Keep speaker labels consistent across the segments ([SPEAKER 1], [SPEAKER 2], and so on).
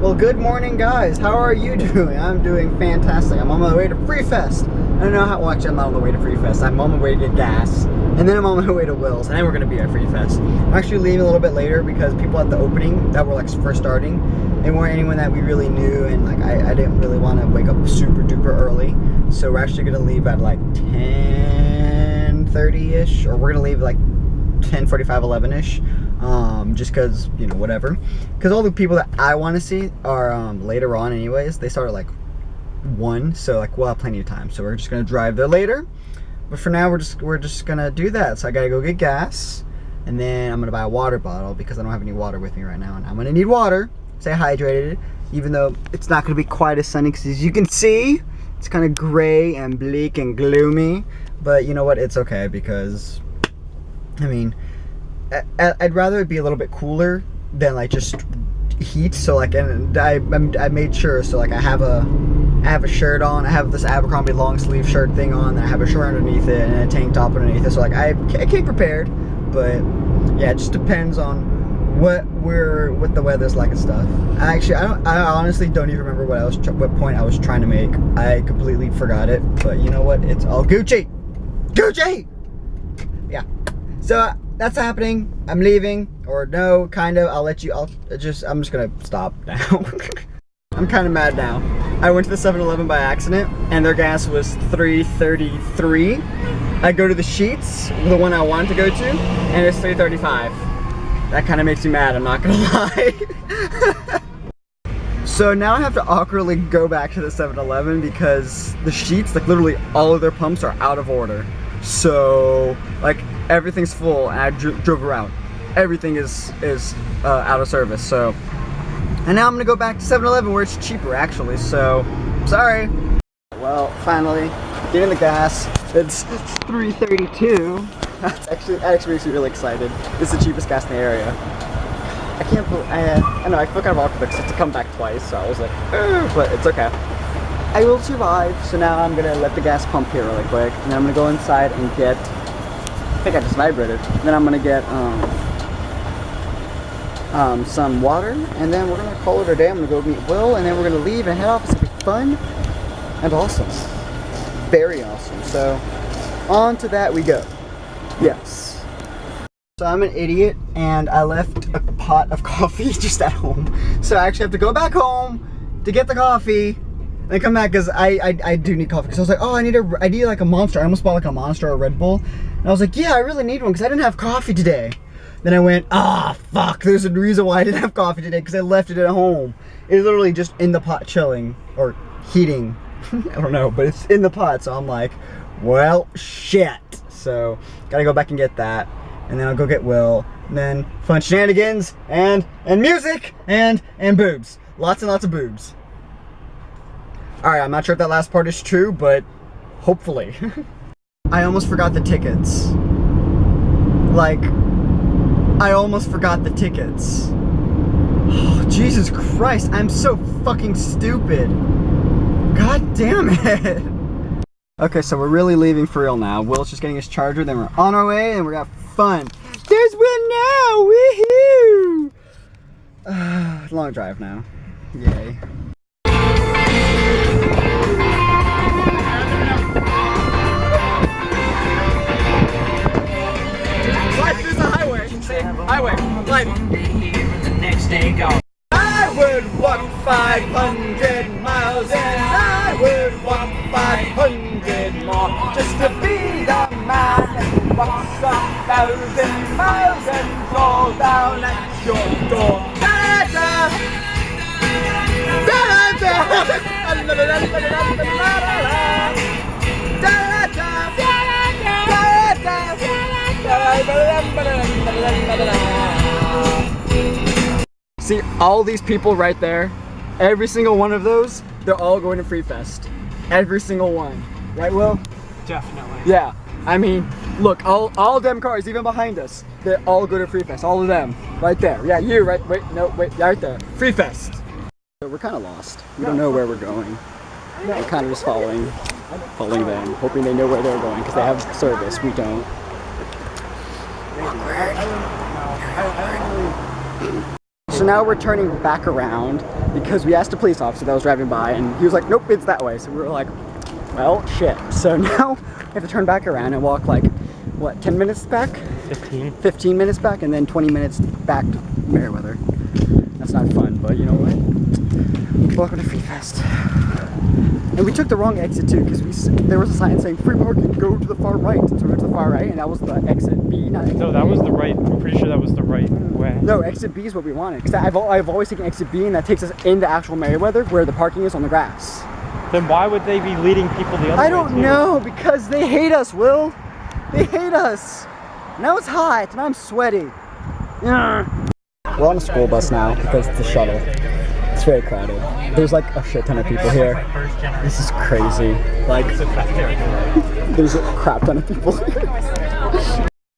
[SPEAKER 1] Well, good morning, guys. How are you doing? I'm doing fantastic. I'm on my way to FreeFest. I don't know how, well, actually, I'm not on the way to FreeFest. I'm on my way to get gas. And then I'm on my way to Will's. And then we're going to be at FreeFest. I'm actually leaving a little bit later because people at the opening that were like first starting, they weren't anyone that we really knew. And like, I didn't really want to wake up super duper early. So we're actually going to leave at like 10:30-ish. Or we're going to leave like 10:45, 11-ish. Just cause, you know, whatever. Cause all the people that I want to see are later on anyways. They start at like 1, so like we'll have plenty of time. So we're just gonna drive there later. But for now, we're just gonna do that. So I gotta go get gas, and then I'm gonna buy a water bottle because I don't have any water with me right now, and I'm gonna need water. Stay hydrated, even though it's not gonna be quite as sunny. Cause as you can see, it's kind of gray and bleak and gloomy. But you know what? It's okay because, I mean, I'd rather it be a little bit cooler than like just heat. So like, and I made sure, so like I have a shirt on. I have this Abercrombie long sleeve shirt thing on, and I have a shirt underneath it and a tank top underneath it. So like I came prepared, but yeah, it just depends on what the weather's like and stuff. I honestly don't even remember what point I was trying to make. I completely forgot it, but you know what? It's all Gucci. Yeah. So that's happening. I'm leaving, or no, kind of. I'm just gonna stop now. I'm kind of mad now. I went to the 7-Eleven by accident, and their gas was $3.33. I go to the Sheets, the one I wanted to go to, and it's $3.35. That kind of makes me mad, I'm not gonna lie. So now I have to awkwardly go back to the 7-Eleven because the Sheets, like literally all of their pumps are out of order. So like everything's full, and I drove around. Everything is out of service. So, and now I'm gonna go back to 7-Eleven where it's cheaper actually. So, sorry. Well, finally, getting the gas. It's $3.32. That actually makes me really excited. It's the cheapest gas in the area. I can't believe, I know, I feel kind of awkward because I have to come back twice. So I was like, but it's okay. I will survive. So now I'm gonna let the gas pump here really quick, and then I'm gonna go inside and get, I think I just vibrated. Then I'm gonna get some water, and then we're gonna call it a day. I'm gonna go meet Will, and then we're gonna leave and head off. It's gonna be fun and awesome, very awesome. So on to that we go. Then I'm an idiot, and I left a pot of coffee just at home. So I actually have to go back home to get the coffee. And then come back because I do need coffee. Because I was like, oh, I need like a Monster. I almost bought like a Monster or a Red Bull. And I was like, yeah, I really need one because I didn't have coffee today. Then I went, fuck, there's a reason why I didn't have coffee today, because I left it at home. It's literally just in the pot chilling, or heating. I don't know, but it's in the pot. So I'm like, well, shit. So gotta go back and get that. And then I'll go get Will. And then fun shenanigans and music and boobs. Lots and lots of boobs. Alright, I'm not sure if that last part is true, but hopefully. I almost forgot the tickets. Like, I almost forgot the tickets. Oh, Jesus Christ, I'm so fucking stupid. God damn it. Okay, so we're really leaving for real now. Will's just getting his charger, then we're on our way, and we're gonna have fun. There's Will now, woohoo! Long drive now, yay. Highway, life. I would walk 500 miles and I would walk 500 more just to be the man that walks 1,000 miles and fall down at your door. Da-da-da. Da-da-da. See all these people right there? Every single one of those, they're all going to FreeFest. Every single one. Right, Will?
[SPEAKER 2] Definitely.
[SPEAKER 1] Yeah. I mean, look, all them cars, even behind us, they all go to FreeFest. All of them. Right there. Yeah, you, right? Wait, no, wait, right there. FreeFest. So we're kind of lost. We don't know where we're going. We're kind of just following them, hoping they know where they're going because they have service. We don't. So now we're turning back around because we asked a police officer that was driving by, and he was like, nope, it's that way. So we were like, well, shit. So now we have to turn back around and walk like, what, 10 minutes back?
[SPEAKER 2] 15.
[SPEAKER 1] 15 minutes back, and then 20 minutes back to Meriwether. That's not fun, but you know what? Welcome to FreeFest. And we took the wrong exit too, because there was a sign saying free parking, go to the far right. So we went to the far right, and that was the exit B, not exit
[SPEAKER 2] No, that was the right. I'm pretty sure that was the right way.
[SPEAKER 1] No, exit B is what we wanted. Because I've always taken exit B, and that takes us into actual Meriwether, where the parking is on the grass.
[SPEAKER 2] Then why would they be leading people the other way?
[SPEAKER 1] I don't know, because they hate us, Will. They hate us. Now it's hot, and I'm sweaty. We're on a school bus now, because it's a shuttle. It's very crowded. There's like a shit ton of people here. This is crazy. Like, there's a crap ton of people here.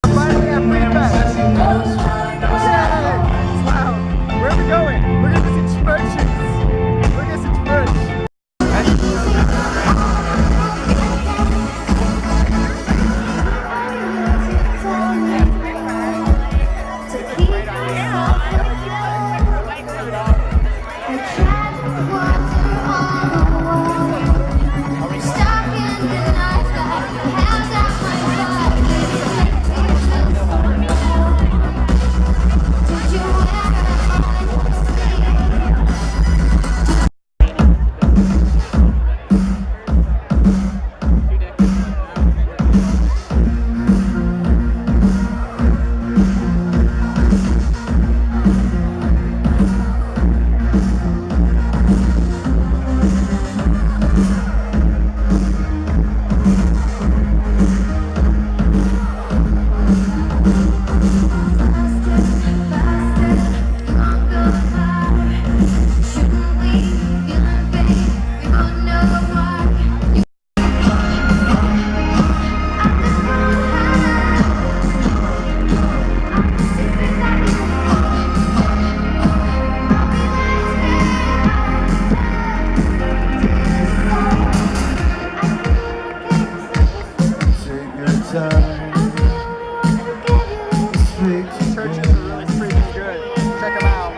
[SPEAKER 1] Finally at FreeFest! Wow! Where are we going? We're gonna visit churches! We're gonna visit church! Churches are really freaking good. Check them out.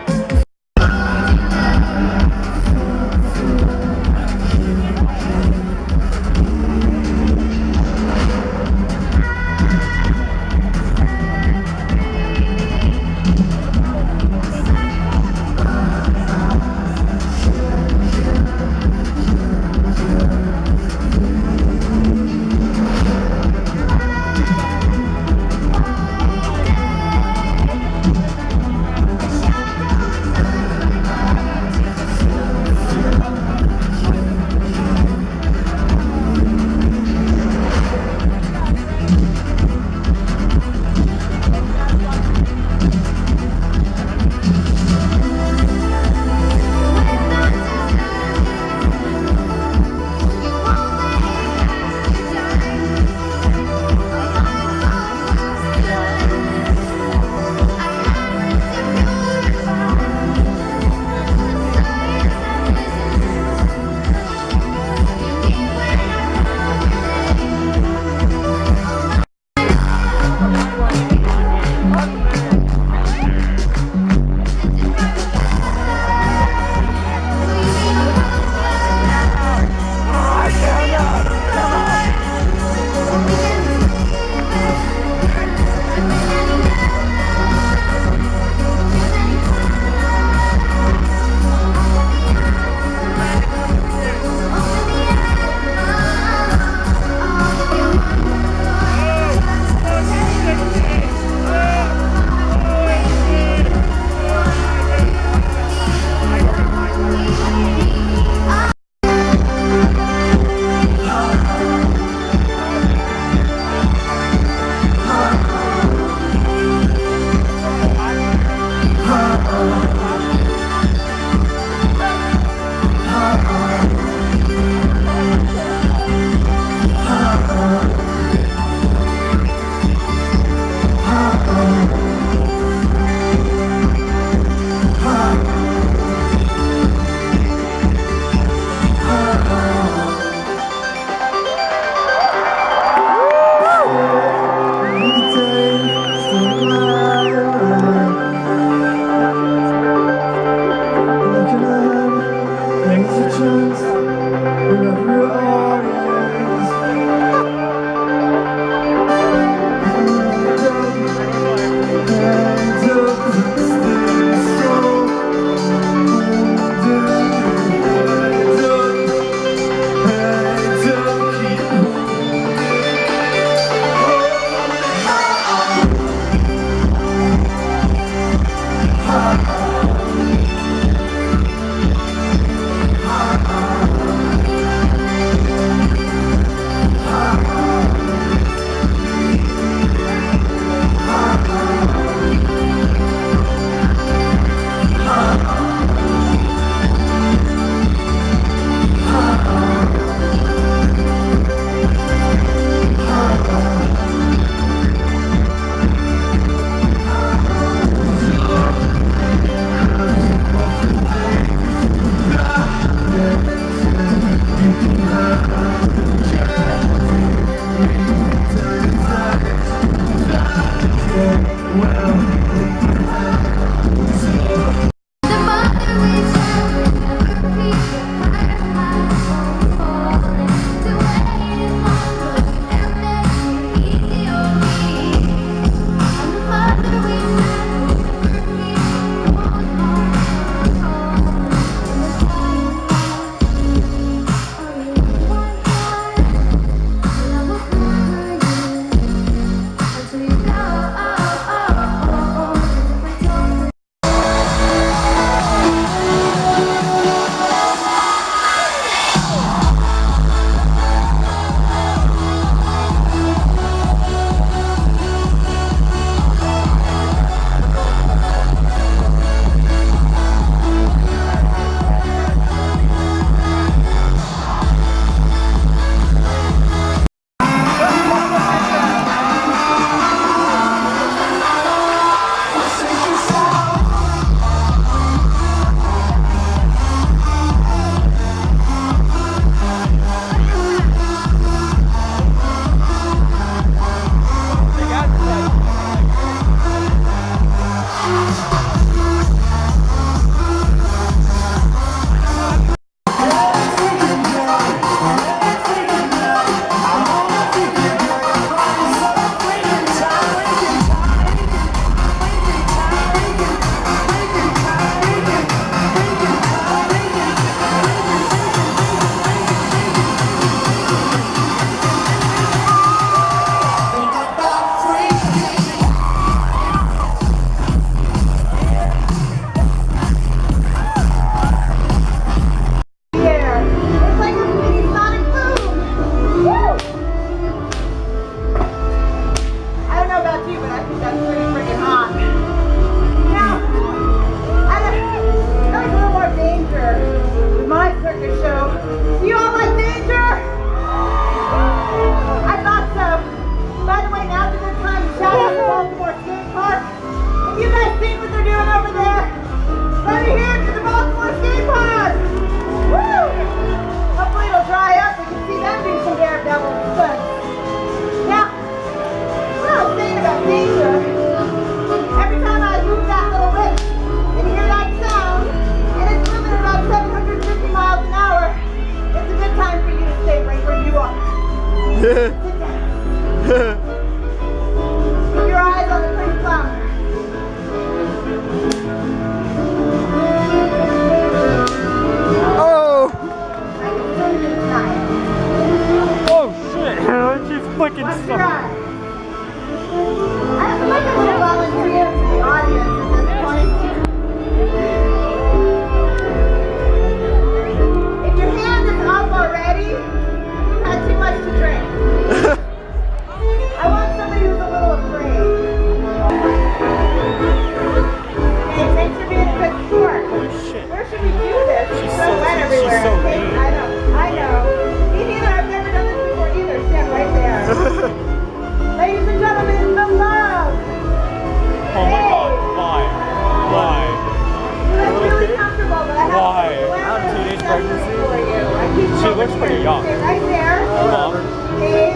[SPEAKER 2] She looks pretty young.
[SPEAKER 3] Stay right there.
[SPEAKER 2] Hold on.
[SPEAKER 3] Dave.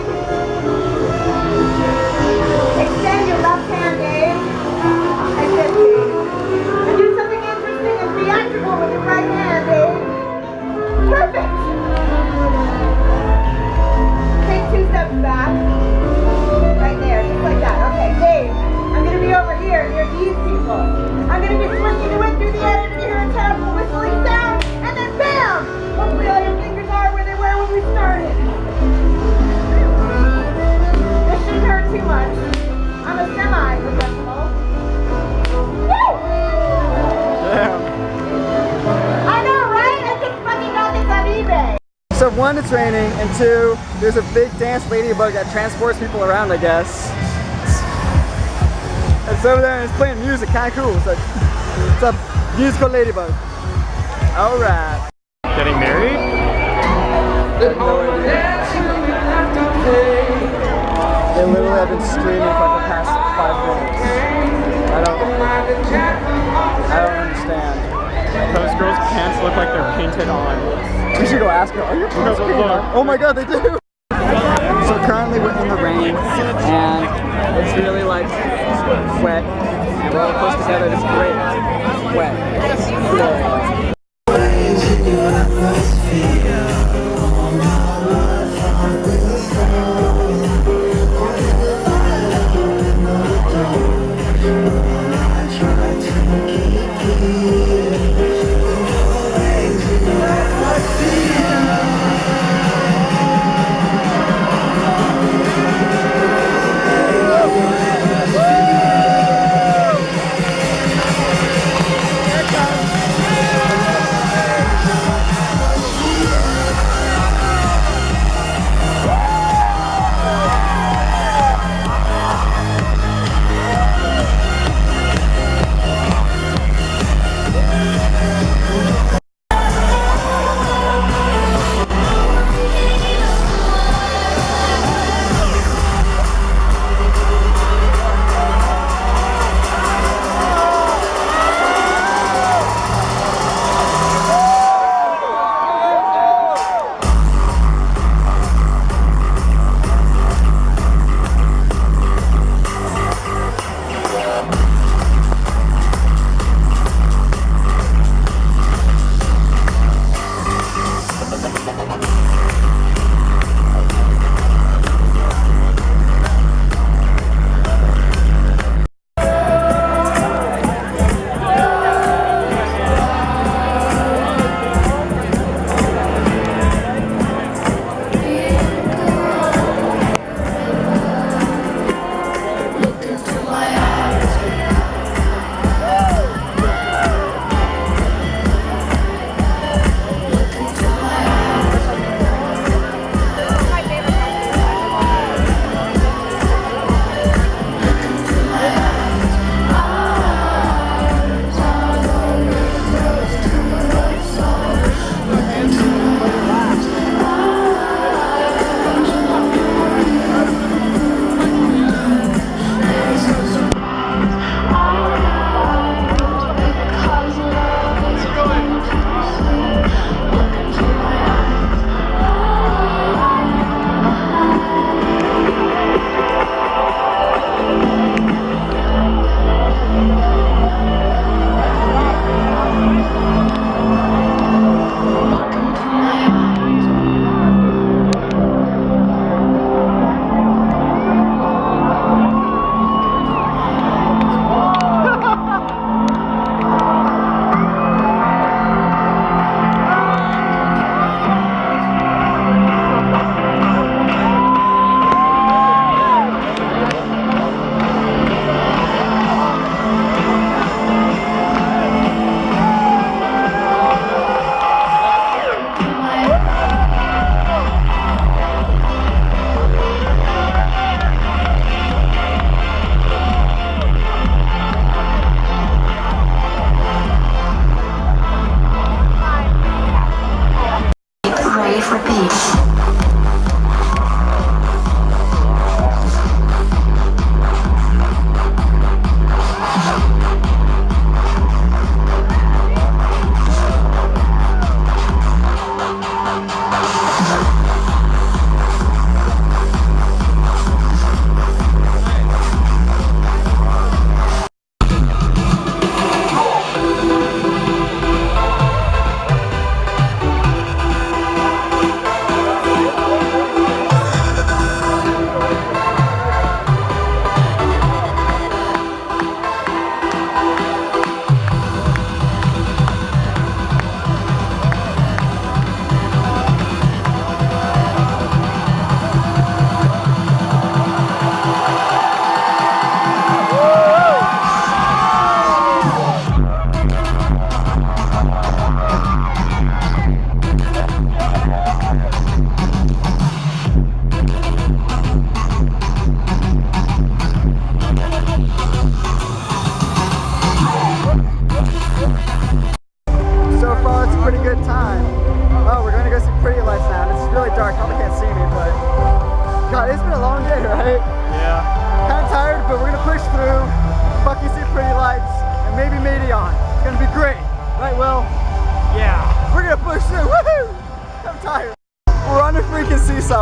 [SPEAKER 3] Extend your left hand, Dave. Like this, Dave. And do something interesting and theatrical with your right hand, Dave. Perfect. Take 2 steps back. Right there, just like that. Okay, Dave. I'm going to be over here near these people. I'm going to be swinging you in through the air and hear a terrible whistling sound. And then bam! Hopefully all your fingers are where they were when we started. This shouldn't hurt too much. I'm a semi-professional. Woo!
[SPEAKER 1] Damn.
[SPEAKER 3] I know, right? I just fucking got this on eBay.
[SPEAKER 1] So 1, it's raining, and 2, there's a big dance ladybug that transports people around, I guess. It's over there and it's playing music, kind of cool. It's a musical ladybug. All right.
[SPEAKER 2] Getting married?
[SPEAKER 1] I have no idea. They literally have been screaming for like the past 5 minutes. I don't understand.
[SPEAKER 2] Those girls' pants look like they're painted on.
[SPEAKER 1] We should go ask her, are your pants painted on? Oh my god, they do! So currently we're in the rain and it's really like wet
[SPEAKER 2] We're all close together. It's great. It's wet.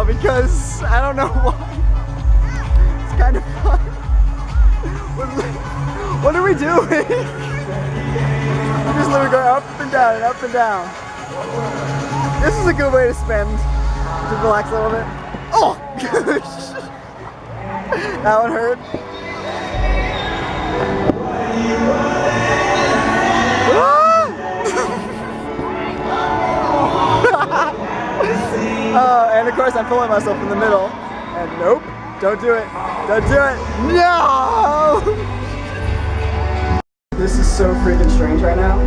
[SPEAKER 1] because I don't know why. It's kind of fun. What are we doing? We're just literally going up and down and up and down. This is a good way to spend, to relax a little bit. Oh, gosh. That one hurt. And of course I'm pulling myself in the middle. And nope, don't do it. Don't do it. No! This is so freaking strange right now.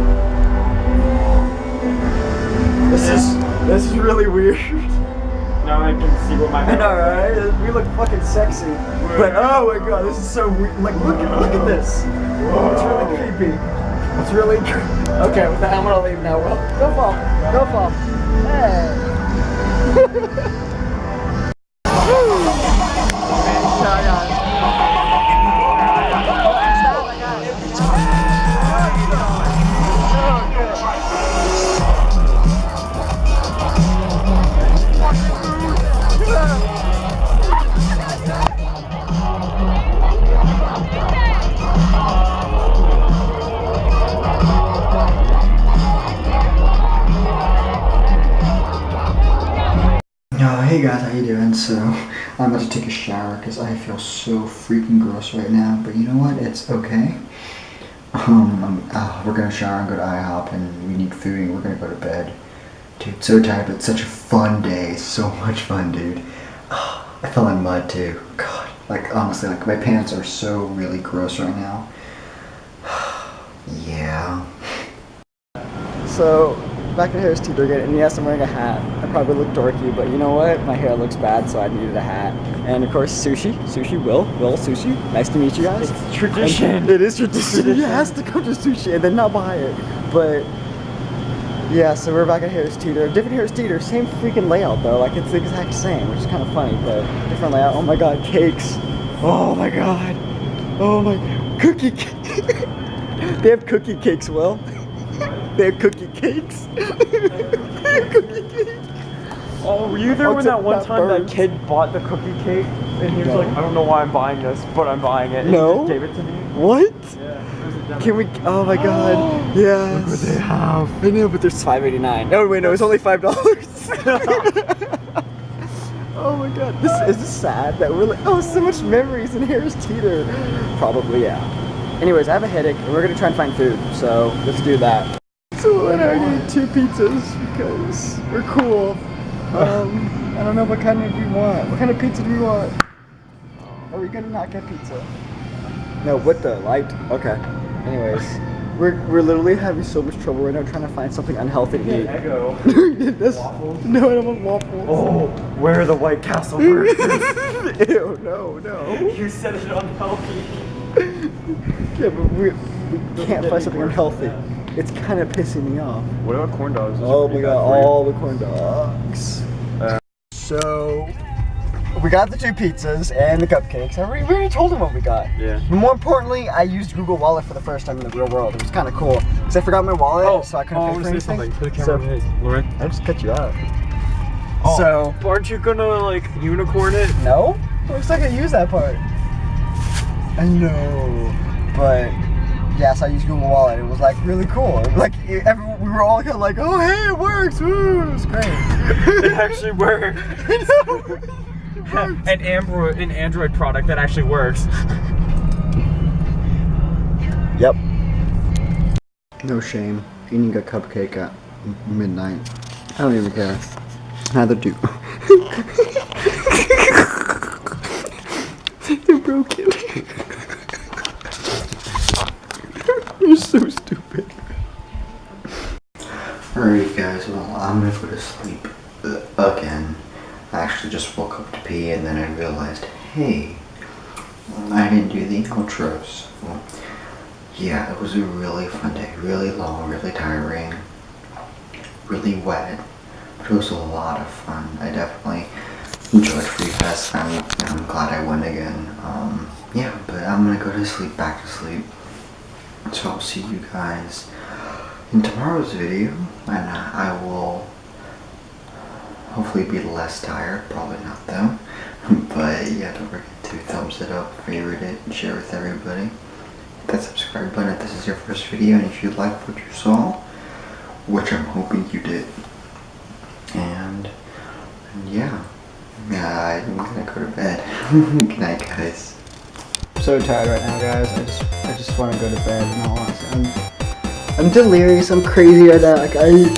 [SPEAKER 1] This is really weird.
[SPEAKER 2] Now I can see what my
[SPEAKER 1] I know, right? We look fucking sexy. But oh my god, this is so weird. Like look at this. It's really creepy. It's really creepy. Okay, with that I'm gonna leave now. Well, go fall. Go fall. Hey. Hey guys, how you doing? So, I'm about to take a shower because I feel so freaking gross right now, but you know what? It's okay. We're gonna shower and go to IHOP and we need food and we're gonna go to bed. Dude, so tired, but it's such a fun day. So much fun, dude. I fell in mud too. God, like honestly, like my pants are so really gross right now. Yeah. So, back at Harris Teeter again, and yes, I'm wearing a hat. I probably look dorky, but you know what? My hair looks bad, so I needed a hat. And of course, Sushi, Will, Sushi. Nice to meet you guys.
[SPEAKER 2] It's tradition.
[SPEAKER 1] And it is tradition. He has to come to Sushi and then not buy it. But yeah, so we're back at Harris Teeter. Different Harris Teeter, same freaking layout though. Like it's the exact same, which is kind of funny, but different layout. Oh my god, cakes. Oh my god. Oh my cookie cake. They have cookie cakes, Will. They have cookie cakes. They have cookie cakes.
[SPEAKER 2] Oh, were you there when that one time that kid bought the cookie cake? And he was like, I don't know why I'm buying this, but I'm buying it. And
[SPEAKER 1] No.
[SPEAKER 2] he just gave it to me.
[SPEAKER 1] What?
[SPEAKER 2] Yeah.
[SPEAKER 1] Can we? Oh my god. Yes.
[SPEAKER 2] Look what they have.
[SPEAKER 1] I know, but there's $5.89. Oh wait, no, it's only $5. Oh my god. Is this sad that we're like, oh, so much memories in Harris Teeter. Probably, yeah. Anyways, I have a headache and we're gonna try and find food, so let's do that. So I need 2 pizzas because we're cool. I don't know what kind of we want. What kind of pizza do we want? Are we gonna not get pizza? No, what the light? Okay. Anyways, we're literally having so much trouble right now trying to find something unhealthy to eat.
[SPEAKER 2] Eggo.
[SPEAKER 1] Waffles? No, I don't want waffles.
[SPEAKER 2] Oh, where are the White Castle burgers?
[SPEAKER 1] Ew, no.
[SPEAKER 2] You said it unhealthy.
[SPEAKER 1] Yeah, but we can't find something unhealthy. It's kind of pissing me off.
[SPEAKER 2] What about corn dogs? Those
[SPEAKER 1] Oh
[SPEAKER 2] are
[SPEAKER 1] my
[SPEAKER 2] pretty
[SPEAKER 1] god,
[SPEAKER 2] bad for you.
[SPEAKER 1] all the corn dogs. So, we got the 2 pizzas and the cupcakes. We already told them what we got.
[SPEAKER 2] Yeah.
[SPEAKER 1] But more importantly, I used Google Wallet for the first time in the real world. It was kind of cool. Because I forgot my wallet, so I couldn't pay for anything.
[SPEAKER 2] To the camera, Lauren.
[SPEAKER 1] I just cut you out.
[SPEAKER 2] Oh,
[SPEAKER 1] So,
[SPEAKER 2] aren't you gonna like unicorn it?
[SPEAKER 1] no? We're still gonna use that part. I know. But, yes, I used Google Wallet. It was like really cool. Like, we were all kind of like, oh, hey, it works. Woo, it was great.
[SPEAKER 2] It actually worked.
[SPEAKER 1] I know.
[SPEAKER 2] An Android product that actually works.
[SPEAKER 1] Yep. No shame. Eating a cupcake at midnight. I don't even care. Neither do. They're broken. You're so stupid. Alright guys, well I'm gonna go to sleep again. I actually just woke up to pee and then I realized, hey, I didn't do the outros. Well, yeah, it was a really fun day. Really long, really tiring, really wet. But it was a lot of fun. I definitely enjoyed FreeFest. I'm glad I went again. Yeah, but I'm gonna go to sleep, back to sleep. So I'll see you guys in tomorrow's video, and I will hopefully be less tired. Probably not though. But yeah, don't forget to thumbs it up, favorite it, and share with everybody. that subscribe button if this is your first video, and if you liked what you saw, which I'm hoping you did. And yeah, I'm gonna go to bed. Good night, guys. I'm so tired right now, guys. I just want to go to bed. In all honesty, I'm delirious. I'm crazy right now. Like I'm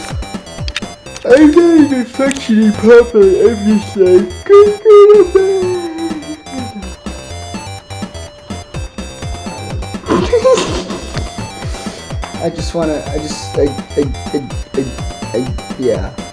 [SPEAKER 1] not even functioning properly. I'm just like, go to bed. I just wanna. Yeah.